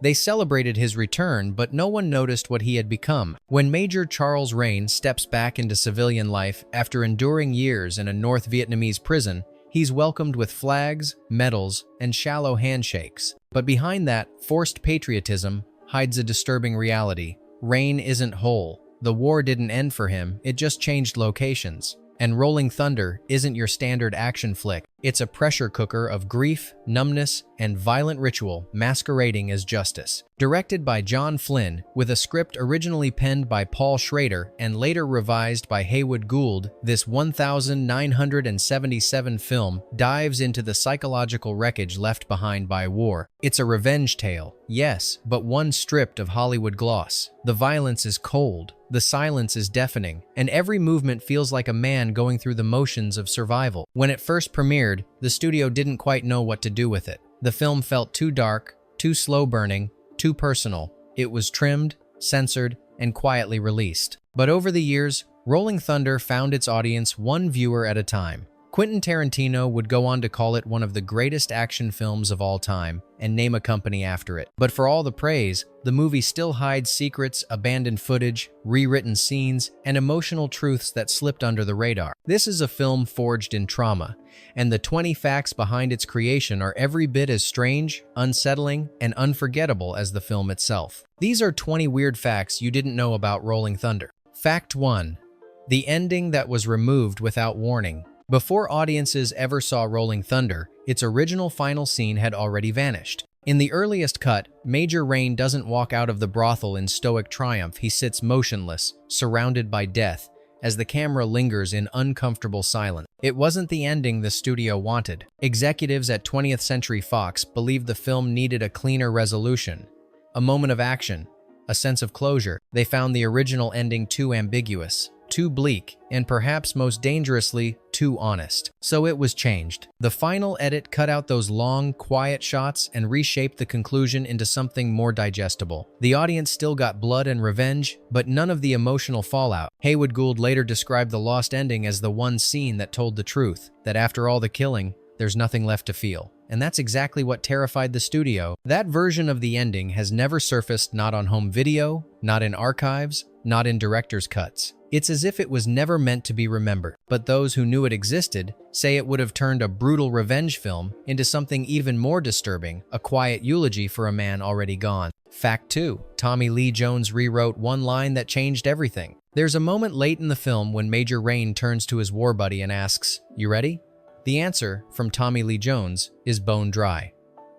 They celebrated his return, but no one noticed what he had become. When Major Charles Rain steps back into civilian life after enduring years in a North Vietnamese prison, he's welcomed with flags, medals, and shallow handshakes. But behind that forced patriotism hides a disturbing reality. Rain isn't whole. The war didn't end for him, it just changed locations. And Rolling Thunder isn't your standard action flick. It's a pressure cooker of grief, numbness, and violent ritual masquerading as justice. Directed by John Flynn, with a script originally penned by Paul Schrader and later revised by Haywood Gould, this 1977 film dives into the psychological wreckage left behind by war. It's a revenge tale, yes, but one stripped of Hollywood gloss. The violence is cold, the silence is deafening, and every movement feels like a man going through the motions of survival. When it first premiered, the studio didn't quite know what to do with it. The film felt too dark, too slow-burning, too personal. It was trimmed, censored, and quietly released. But over the years, Rolling Thunder found its audience one viewer at a time. Quentin Tarantino would go on to call it one of the greatest action films of all time and name a company after it. But for all the praise, the movie still hides secrets, abandoned footage, rewritten scenes, and emotional truths that slipped under the radar. This is a film forged in trauma, and the 20 facts behind its creation are every bit as strange, unsettling, and unforgettable as the film itself. These are 20 weird facts you didn't know about Rolling Thunder. Fact 1. The ending that was removed without warning. Before audiences ever saw Rolling Thunder, its original final scene had already vanished. In the earliest cut, Major Rain doesn't walk out of the brothel in stoic triumph. He sits motionless, surrounded by death, as the camera lingers in uncomfortable silence. It wasn't the ending the studio wanted. Executives at 20th Century Fox believed the film needed a cleaner resolution, a moment of action, a sense of closure. They found the original ending too ambiguous, too bleak, and perhaps most dangerously, too honest. So it was changed. The final edit cut out those long, quiet shots and reshaped the conclusion into something more digestible. The audience still got blood and revenge, but none of the emotional fallout. Haywood Gould later described the lost ending as the one scene that told the truth, that after all the killing, there's nothing left to feel. And that's exactly what terrified the studio. That version of the ending has never surfaced, not on home video, not in archives, not in director's cuts. It's as if it was never meant to be remembered. But those who knew it existed say it would have turned a brutal revenge film into something even more disturbing, a quiet eulogy for a man already gone. Fact 2. Tommy Lee Jones rewrote one line that changed everything. There's a moment late in the film when Major Rain turns to his war buddy and asks, "You ready?" The answer, from Tommy Lee Jones, is bone dry.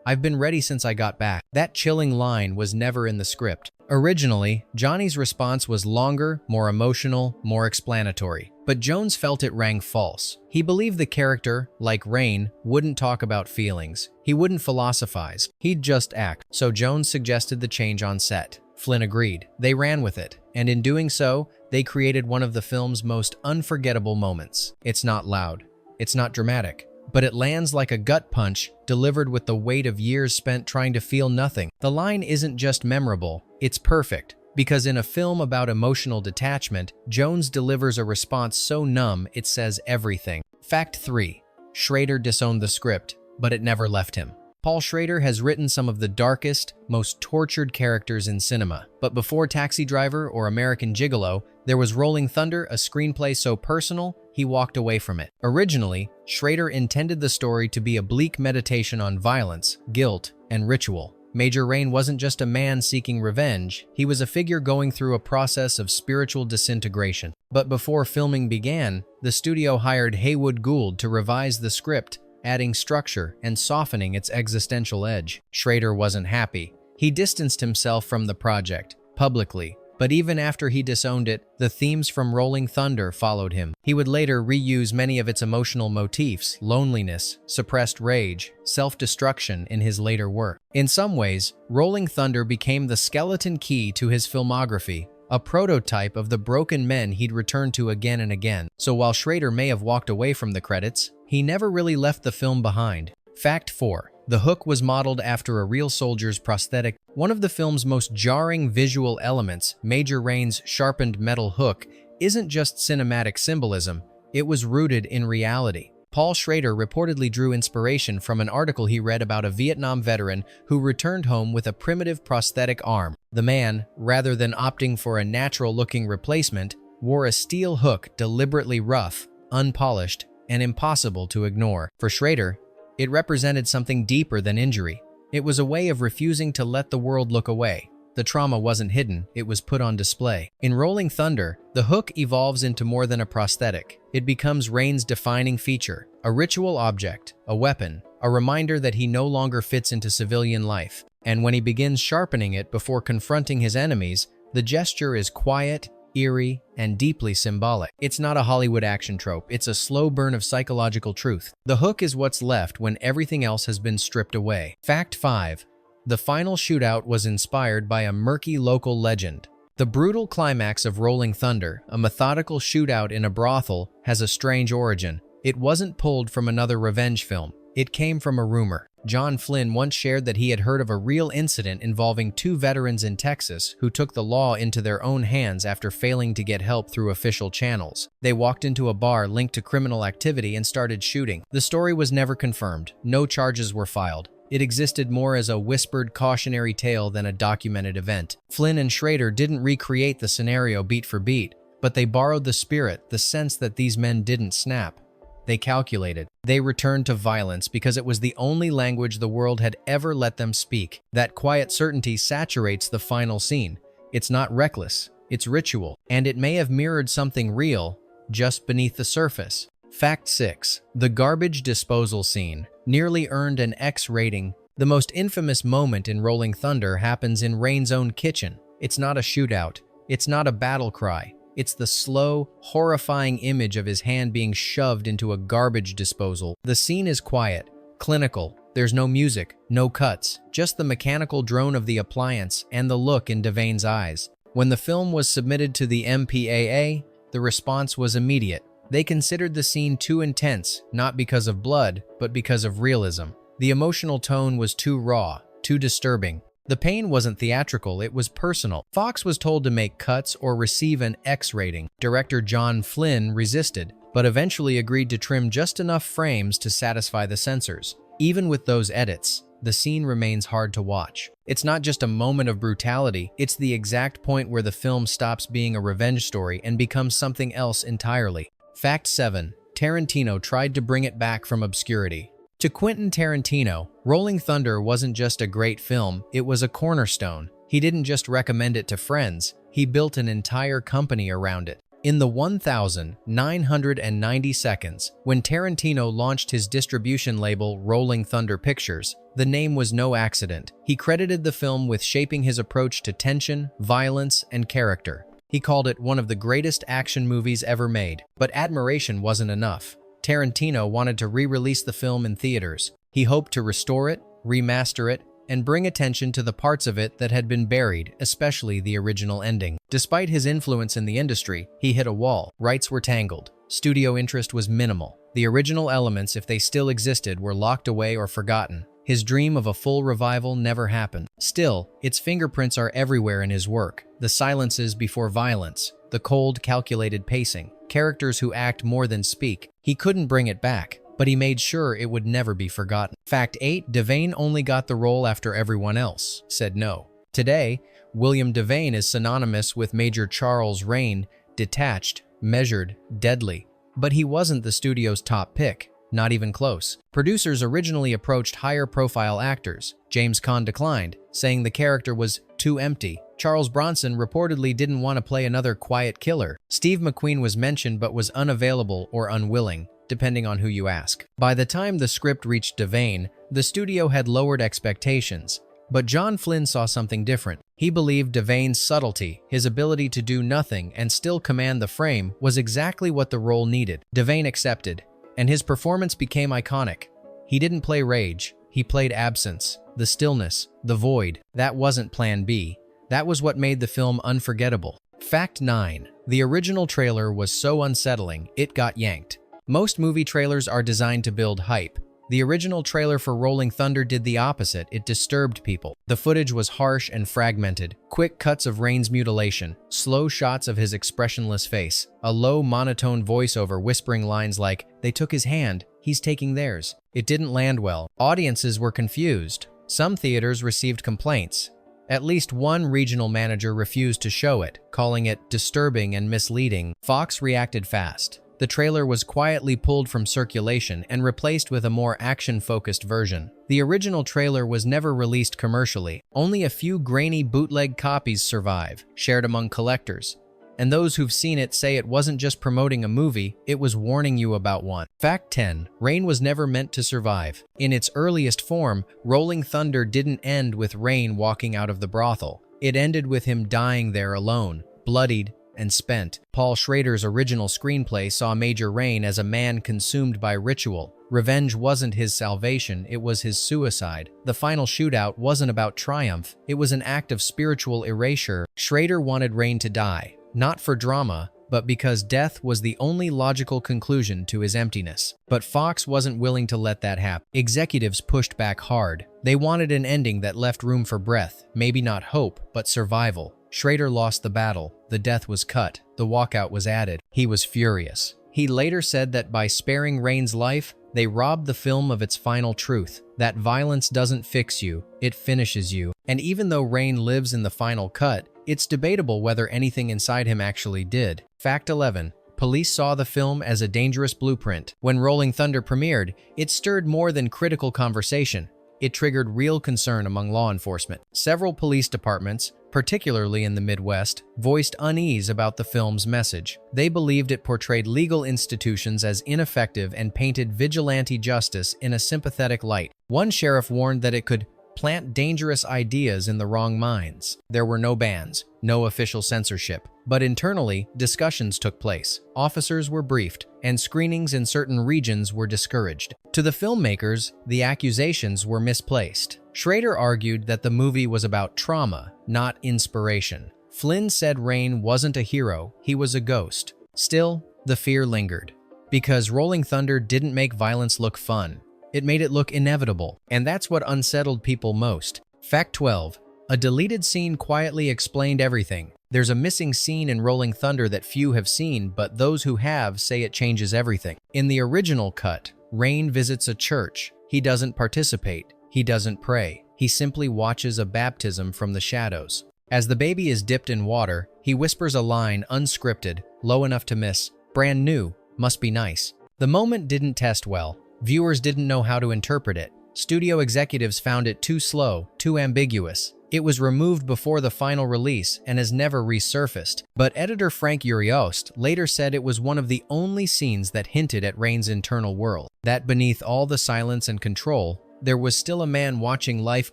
"I've been ready since I got back." That chilling line was never in the script. Originally, Johnny's response was longer, more emotional, more explanatory. But Jones felt it rang false. He believed the character, like Rain, wouldn't talk about feelings. He wouldn't philosophize. He'd just act. So Jones suggested the change on set. Flynn agreed. They ran with it. And in doing so, they created one of the film's most unforgettable moments. It's not loud. It's not dramatic. But it lands like a gut punch, delivered with the weight of years spent trying to feel nothing. The line isn't just memorable, it's perfect. Because in a film about emotional detachment, Jones delivers a response so numb it says everything. Fact 3. Schrader disowned the script, but it never left him. Paul Schrader has written some of the darkest, most tortured characters in cinema. But before Taxi Driver or American Gigolo, there was Rolling Thunder, a screenplay so personal, he walked away from it. Originally, Schrader intended the story to be a bleak meditation on violence, guilt, and ritual. Major Rain wasn't just a man seeking revenge, he was a figure going through a process of spiritual disintegration. But before filming began, the studio hired Haywood Gould to revise the script, adding structure and softening its existential edge. Schrader wasn't happy. He distanced himself from the project, publicly. But even after he disowned it, the themes from Rolling Thunder followed him. He would later reuse many of its emotional motifs, loneliness, suppressed rage, self-destruction in his later work. In some ways, Rolling Thunder became the skeleton key to his filmography, a prototype of the broken men he'd returned to again and again. So while Schrader may have walked away from the credits, he never really left the film behind. Fact 4. The hook was modeled after a real soldier's prosthetic. One of the film's most jarring visual elements, Major Rain's sharpened metal hook, isn't just cinematic symbolism, it was rooted in reality. Paul Schrader reportedly drew inspiration from an article he read about a Vietnam veteran who returned home with a primitive prosthetic arm. The man, rather than opting for a natural-looking replacement, wore a steel hook deliberately rough, unpolished, and impossible to ignore. For Schrader, it represented something deeper than injury. It was a way of refusing to let the world look away. The trauma wasn't hidden, it was put on display. In Rolling Thunder, the hook evolves into more than a prosthetic. It becomes Rain's defining feature, a ritual object, a weapon, a reminder that he no longer fits into civilian life. And when he begins sharpening it before confronting his enemies, the gesture is quiet, eerie, and deeply symbolic. It's not a Hollywood action trope, it's a slow burn of psychological truth. The hook is what's left when everything else has been stripped away. Fact 5. The final shootout was inspired by a murky local legend. The brutal climax of Rolling Thunder, a methodical shootout in a brothel, has a strange origin. It wasn't pulled from another revenge film. It came from a rumor. John Flynn once shared that he had heard of a real incident involving two veterans in Texas who took the law into their own hands after failing to get help through official channels. They walked into a bar linked to criminal activity and started shooting. The story was never confirmed. No charges were filed. It existed more as a whispered cautionary tale than a documented event. Flynn and Schrader didn't recreate the scenario beat for beat, but they borrowed the spirit, the sense that these men didn't snap. They calculated. They returned to violence because it was the only language the world had ever let them speak. That quiet certainty saturates the final scene. It's not reckless, it's ritual, and it may have mirrored something real just beneath the surface. Fact 6. The garbage disposal scene nearly earned an X rating. The most infamous moment in Rolling Thunder happens in Rain's own kitchen. It's not a shootout. It's not a battle cry. It's the slow, horrifying image of his hand being shoved into a garbage disposal. The scene is quiet, clinical. There's no music, no cuts, just the mechanical drone of the appliance and the look in Devane's eyes. When the film was submitted to the MPAA, the response was immediate. They considered the scene too intense, not because of blood, but because of realism. The emotional tone was too raw, too disturbing. The pain wasn't theatrical, it was personal. Fox was told to make cuts or receive an X rating. Director John Flynn resisted, but eventually agreed to trim just enough frames to satisfy the censors. Even with those edits, the scene remains hard to watch. It's not just a moment of brutality, it's the exact point where the film stops being a revenge story and becomes something else entirely. Fact 7. Tarantino tried to bring it back from obscurity. To Quentin Tarantino, Rolling Thunder wasn't just a great film, it was a cornerstone. He didn't just recommend it to friends, he built an entire company around it. In the 1,990 seconds, when Tarantino launched his distribution label Rolling Thunder Pictures, the name was no accident. He credited the film with shaping his approach to tension, violence, and character. He called it one of the greatest action movies ever made. But admiration wasn't enough. Tarantino wanted to re-release the film in theaters. He hoped to restore it, remaster it, and bring attention to the parts of it that had been buried, especially the original ending. Despite his influence in the industry, he hit a wall. Rights were tangled. Studio interest was minimal. The original elements, if they still existed, were locked away or forgotten. His dream of a full revival never happened. Still, its fingerprints are everywhere in his work. The silences before violence, the cold, calculated pacing, characters who act more than speak. He couldn't bring it back, but he made sure it would never be forgotten. Fact 8. Devane only got the role after everyone else said no. Today, William Devane is synonymous with Major Charles Rain, detached, measured, deadly. But he wasn't the studio's top pick. Not even close. Producers originally approached higher-profile actors. James Caan declined, saying the character was too empty. Charles Bronson reportedly didn't want to play another quiet killer. Steve McQueen was mentioned but was unavailable or unwilling, depending on who you ask. By the time the script reached Devane, the studio had lowered expectations. But John Flynn saw something different. He believed Devane's subtlety, his ability to do nothing and still command the frame, was exactly what the role needed. Devane accepted, and his performance became iconic. He didn't play rage, he played absence, the stillness, the void. That wasn't Plan B. That was what made the film unforgettable. Fact 9. The original trailer was so unsettling, it got yanked. Most movie trailers are designed to build hype. The original trailer for Rolling Thunder did the opposite. It disturbed people. The footage was harsh and fragmented. Quick cuts of Rain's mutilation, slow shots of his expressionless face, a low, monotone voiceover whispering lines like, "They took his hand, he's taking theirs. It didn't land well. Audiences were confused. Some theaters received complaints. At least one regional manager refused to show it, calling it disturbing and misleading. Fox reacted fast. The trailer was quietly pulled from circulation and replaced with a more action-focused version. The original trailer was never released commercially. Only a few grainy bootleg copies survive, shared among collectors. And those who've seen it say it wasn't just promoting a movie, it was warning you about one. Fact 10. Rain was never meant to survive. In its earliest form, Rolling Thunder didn't end with Rain walking out of the brothel. It ended with him dying there alone, bloodied and spent. Paul Schrader's original screenplay saw Major Rain as a man consumed by ritual. Revenge wasn't his salvation, it was his suicide. The final shootout wasn't about triumph, it was an act of spiritual erasure. Schrader wanted Rain to die, not for drama, but because death was the only logical conclusion to his emptiness. But Fox wasn't willing to let that happen. Executives pushed back hard. They wanted an ending that left room for breath, maybe not hope, but survival. Schrader lost the battle. The death was cut. The walkout was added. He was furious. He later said that by sparing Rain's life, they robbed the film of its final truth, that violence doesn't fix you, it finishes you. And even though Rain lives in the final cut, it's debatable whether anything inside him actually did. Fact 11. Police saw the film as a dangerous blueprint. When Rolling Thunder premiered, it stirred more than critical conversation. It triggered real concern among law enforcement. Several police departments, particularly in the Midwest, voiced unease about the film's message. They believed it portrayed legal institutions as ineffective and painted vigilante justice in a sympathetic light. One sheriff warned that it could plant dangerous ideas in the wrong minds. There were no bans, no official censorship, but internally, discussions took place. Officers were briefed, and screenings in certain regions were discouraged. To the filmmakers, the accusations were misplaced. Schrader argued that the movie was about trauma, not inspiration. Flynn said Rain wasn't a hero, he was a ghost. Still, the fear lingered. Because Rolling Thunder didn't make violence look fun. It made it look inevitable, and that's what unsettled people most. Fact 12. A deleted scene quietly explained everything. There's a missing scene in Rolling Thunder that few have seen, but those who have say it changes everything. In the original cut, Rain visits a church. He doesn't participate. He doesn't pray. He simply watches a baptism from the shadows. As the baby is dipped in water, he whispers a line unscripted, low enough to miss, "Brand new, must be nice." The moment didn't test well. Viewers didn't know how to interpret it. Studio executives found it too slow, too ambiguous. It was removed before the final release and has never resurfaced. But editor Frank Uriost later said it was one of the only scenes that hinted at Rain's internal world. That beneath all the silence and control, there was still a man watching life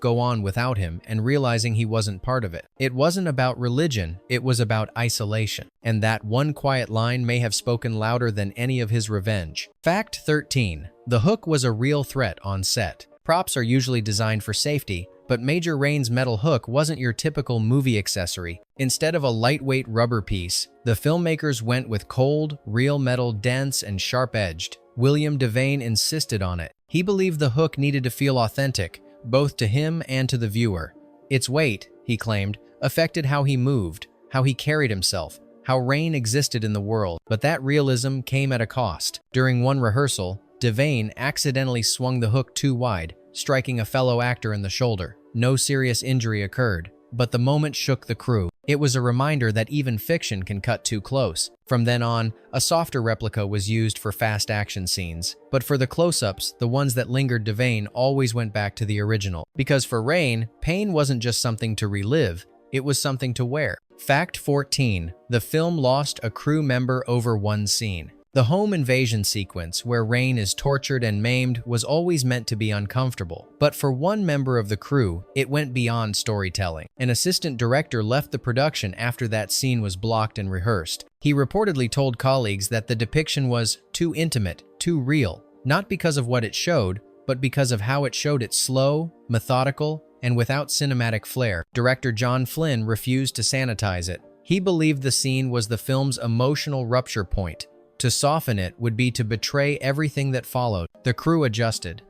go on without him and realizing he wasn't part of it. It wasn't about religion, it was about isolation. And that one quiet line may have spoken louder than any of his revenge. Fact 13. The hook was a real threat on set. Props are usually designed for safety, but Major Rain's metal hook wasn't your typical movie accessory. Instead of a lightweight rubber piece, the filmmakers went with cold, real metal, dense and sharp-edged. William Devane insisted on it. He believed the hook needed to feel authentic, both to him and to the viewer. Its weight, he claimed, affected how he moved, how he carried himself, how Rain existed in the world. But that realism came at a cost. During one rehearsal, Devane accidentally swung the hook too wide, striking a fellow actor in the shoulder. No serious injury occurred, but the moment shook the crew. It was a reminder that even fiction can cut too close. From then on, a softer replica was used for fast action scenes. But for the close-ups, the ones that lingered, Devane always went back to the original. Because for Rain, pain wasn't just something to relive, it was something to wear. Fact 14. The film lost a crew member over one scene. The home invasion sequence, where Rain is tortured and maimed, was always meant to be uncomfortable. But for one member of the crew, it went beyond storytelling. An assistant director left the production after that scene was blocked and rehearsed. He reportedly told colleagues that the depiction was too intimate, too real, not because of what it showed, but because of how it showed it slow, methodical, and without cinematic flair. Director John Flynn refused to sanitize it. He believed the scene was the film's emotional rupture point. To soften it would be to betray everything that followed. The crew adjusted.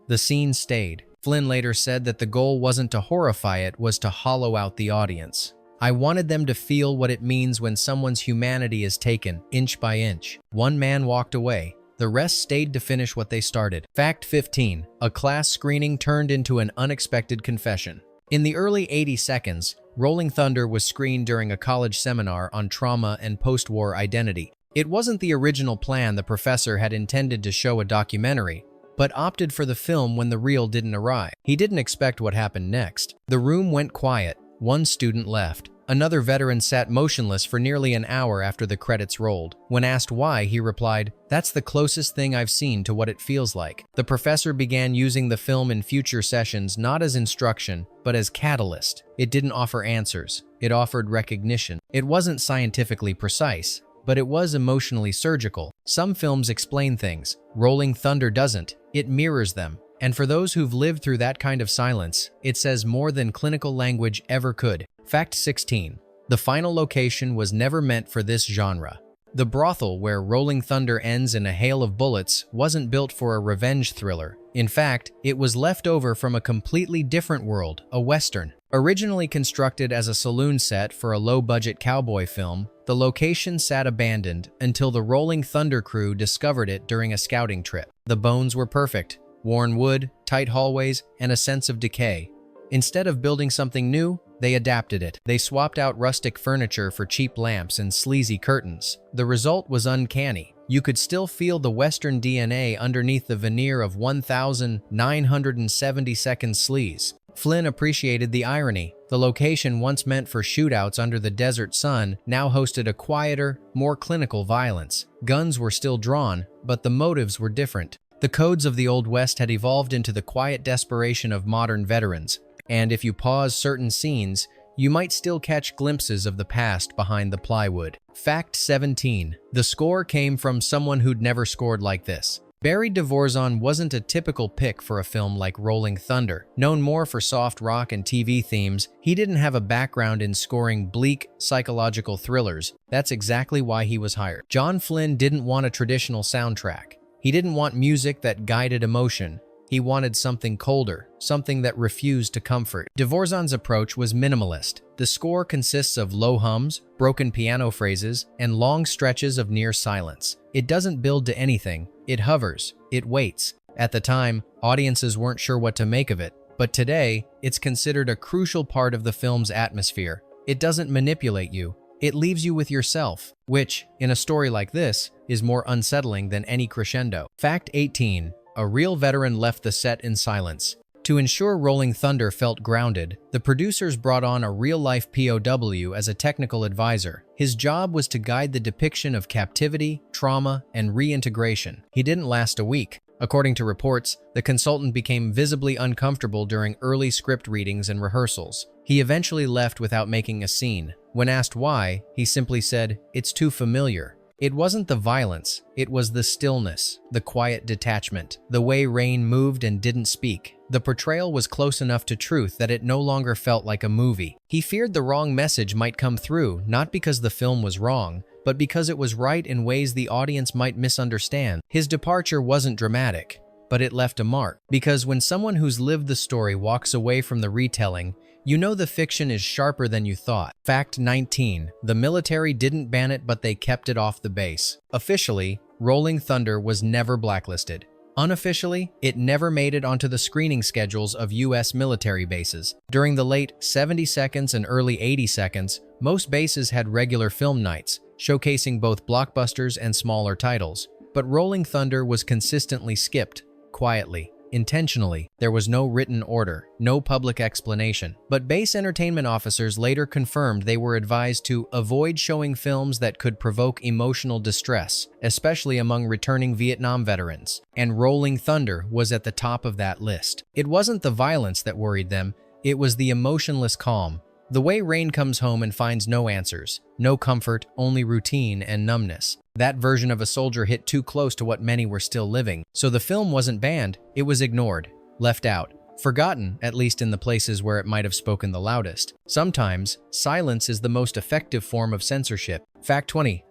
The scene stayed. Flynn later said that the goal wasn't to horrify it, was to hollow out the audience. "I wanted them to feel what it means when someone's humanity is taken, inch by inch." One man walked away. The rest stayed to finish what they started. Fact 15. A class screening turned into an unexpected confession. In the early 80 seconds, Rolling Thunder was screened during a college seminar on trauma and post-war identity. It wasn't the original plan the professor had intended to show a documentary, but opted for the film when the reel didn't arrive. He didn't expect what happened next. The room went quiet. One student left. Another veteran sat motionless for nearly an hour after the credits rolled. When asked why, he replied, "That's the closest thing I've seen to what it feels like." The professor began using the film in future sessions not as instruction, but as catalyst. It didn't offer answers. It offered recognition. It wasn't scientifically precise, but it was emotionally surgical. Some films explain things. Rolling Thunder doesn't. It mirrors them. And for those who've lived through that kind of silence, it says more than clinical language ever could. Fact 16. The final location was never meant for this genre. The brothel where Rolling Thunder ends in a hail of bullets wasn't built for a revenge thriller. In fact, it was left over from a completely different world, a western. Originally constructed as a saloon set for a low-budget cowboy film, the location sat abandoned until the Rolling Thunder crew discovered it during a scouting trip. The bones were perfect. Worn wood, tight hallways, and a sense of decay. Instead of building something new, they adapted it. They swapped out rustic furniture for cheap lamps and sleazy curtains. The result was uncanny. You could still feel the Western DNA underneath the veneer of 1,970-second sleaze. Flynn appreciated the irony. The location once meant for shootouts under the desert sun now hosted a quieter, more clinical violence. Guns were still drawn, but the motives were different. The codes of the Old West had evolved into the quiet desperation of modern veterans. And if you pause certain scenes, you might still catch glimpses of the past behind the plywood. Fact 17. The score came from someone who'd never scored like this. Barry Dvorak wasn't a typical pick for a film like Rolling Thunder. Known more for soft rock and TV themes, he didn't have a background in scoring bleak, psychological thrillers. That's exactly why he was hired. John Flynn didn't want a traditional soundtrack. He didn't want music that guided emotion. He wanted something colder, something that refused to comfort. Dvorak's approach was minimalist. The score consists of low hums, broken piano phrases, and long stretches of near silence. It doesn't build to anything. It hovers. It waits. At the time, audiences weren't sure what to make of it, but today, it's considered a crucial part of the film's atmosphere. It doesn't manipulate you. It leaves you with yourself, which, in a story like this, is more unsettling than any crescendo. Fact 18. A real veteran left the set in silence. To ensure Rolling Thunder felt grounded, the producers brought on a real-life POW as a technical advisor. His job was to guide the depiction of captivity, trauma, and reintegration. He didn't last a week. According to reports, the consultant became visibly uncomfortable during early script readings and rehearsals. He eventually left without making a scene. When asked why, he simply said, "It's too familiar." It wasn't the violence, it was the stillness, the quiet detachment, the way Rain moved and didn't speak. The portrayal was close enough to truth that it no longer felt like a movie. He feared the wrong message might come through, not because the film was wrong, but because it was right in ways the audience might misunderstand. His departure wasn't dramatic, but it left a mark. Because when someone who's lived the story walks away from the retelling, you know the fiction is sharper than you thought. Fact 19. The military didn't ban it, but they kept it off the base. Officially, Rolling Thunder was never blacklisted. Unofficially, it never made it onto the screening schedules of U.S. military bases. During the late 70 seconds and early 80 seconds, most bases had regular film nights, showcasing both blockbusters and smaller titles. But Rolling Thunder was consistently skipped, quietly. Intentionally. There was no written order, no public explanation. But base entertainment officers later confirmed they were advised to avoid showing films that could provoke emotional distress, especially among returning Vietnam veterans. And Rolling Thunder was at the top of that list. It wasn't the violence that worried them, it was the emotionless calm. The way Rain comes home and finds no answers, no comfort, only routine and numbness. That version of a soldier hit too close to what many were still living. So the film wasn't banned, it was ignored, left out, forgotten, at least in the places where it might have spoken the loudest. Sometimes, silence is the most effective form of censorship. Fact 20.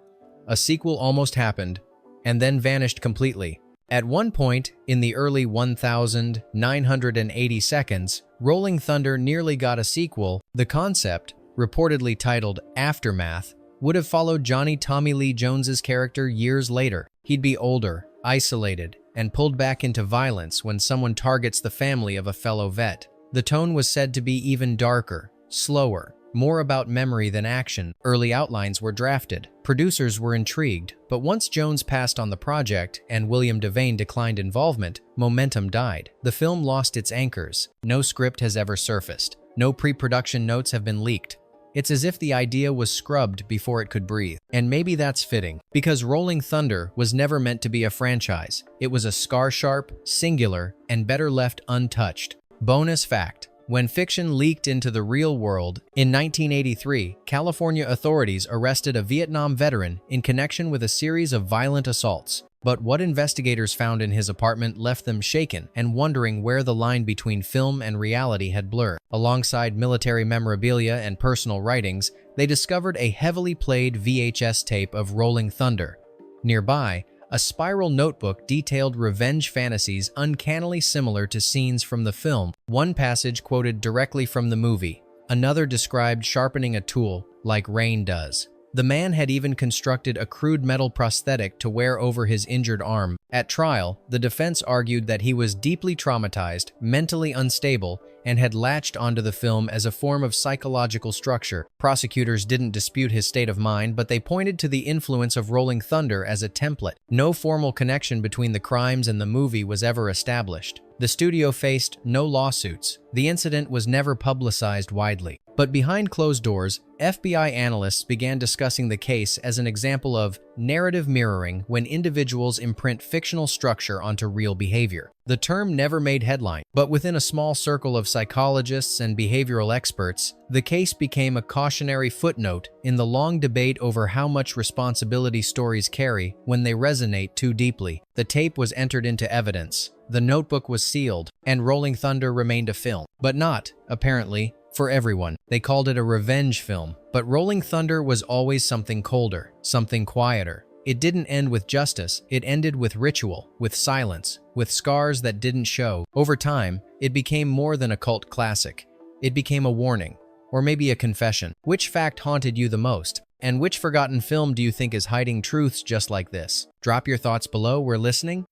A sequel almost happened, and then vanished completely. At one point, in the early 1,980 seconds, Rolling Thunder nearly got a sequel. The concept, reportedly titled Aftermath, would have followed Johnny Tommy Lee Jones's character years later. He'd be older, isolated, and pulled back into violence when someone targets the family of a fellow vet. The tone was said to be even darker, slower, more about memory than action. Early outlines were drafted. Producers were intrigued, but once Jones passed on the project and William Devane declined involvement, momentum died. The film lost its anchors. No script has ever surfaced. No pre-production notes have been leaked. It's as if the idea was scrubbed before it could breathe. And maybe that's fitting, because Rolling Thunder was never meant to be a franchise. It was a scar-sharp, singular, and better left untouched. Bonus fact: when fiction leaked into the real world, in 1983, California authorities arrested a Vietnam veteran in connection with a series of violent assaults. But what investigators found in his apartment left them shaken and wondering where the line between film and reality had blurred. Alongside military memorabilia and personal writings, they discovered a heavily played VHS tape of Rolling Thunder. Nearby, a spiral notebook detailed revenge fantasies uncannily similar to scenes from the film. One passage quoted directly from the movie. Another described sharpening a tool, like rain does. The man had even constructed a crude metal prosthetic to wear over his injured arm. At trial, the defense argued that he was deeply traumatized, mentally unstable, and had latched onto the film as a form of psychological structure. Prosecutors didn't dispute his state of mind, but they pointed to the influence of Rolling Thunder as a template. No formal connection between the crimes and the movie was ever established. The studio faced no lawsuits. The incident was never publicized widely. But behind closed doors, FBI analysts began discussing the case as an example of narrative mirroring when individuals imprint fictional structure onto real behavior. The term never made headline, but within a small circle of psychologists and behavioral experts, the case became a cautionary footnote in the long debate over how much responsibility stories carry when they resonate too deeply. The tape was entered into evidence, the notebook was sealed, and Rolling Thunder remained a film. But not, apparently, for everyone. They called it a revenge film, but Rolling Thunder was always something colder, something quieter. It didn't end with justice, it ended with ritual, with silence, with scars that didn't show. Over time, it became more than a cult classic. It became a warning, or maybe a confession. Which fact haunted you the most? And which forgotten film do you think is hiding truths just like this? Drop your thoughts below, we're listening.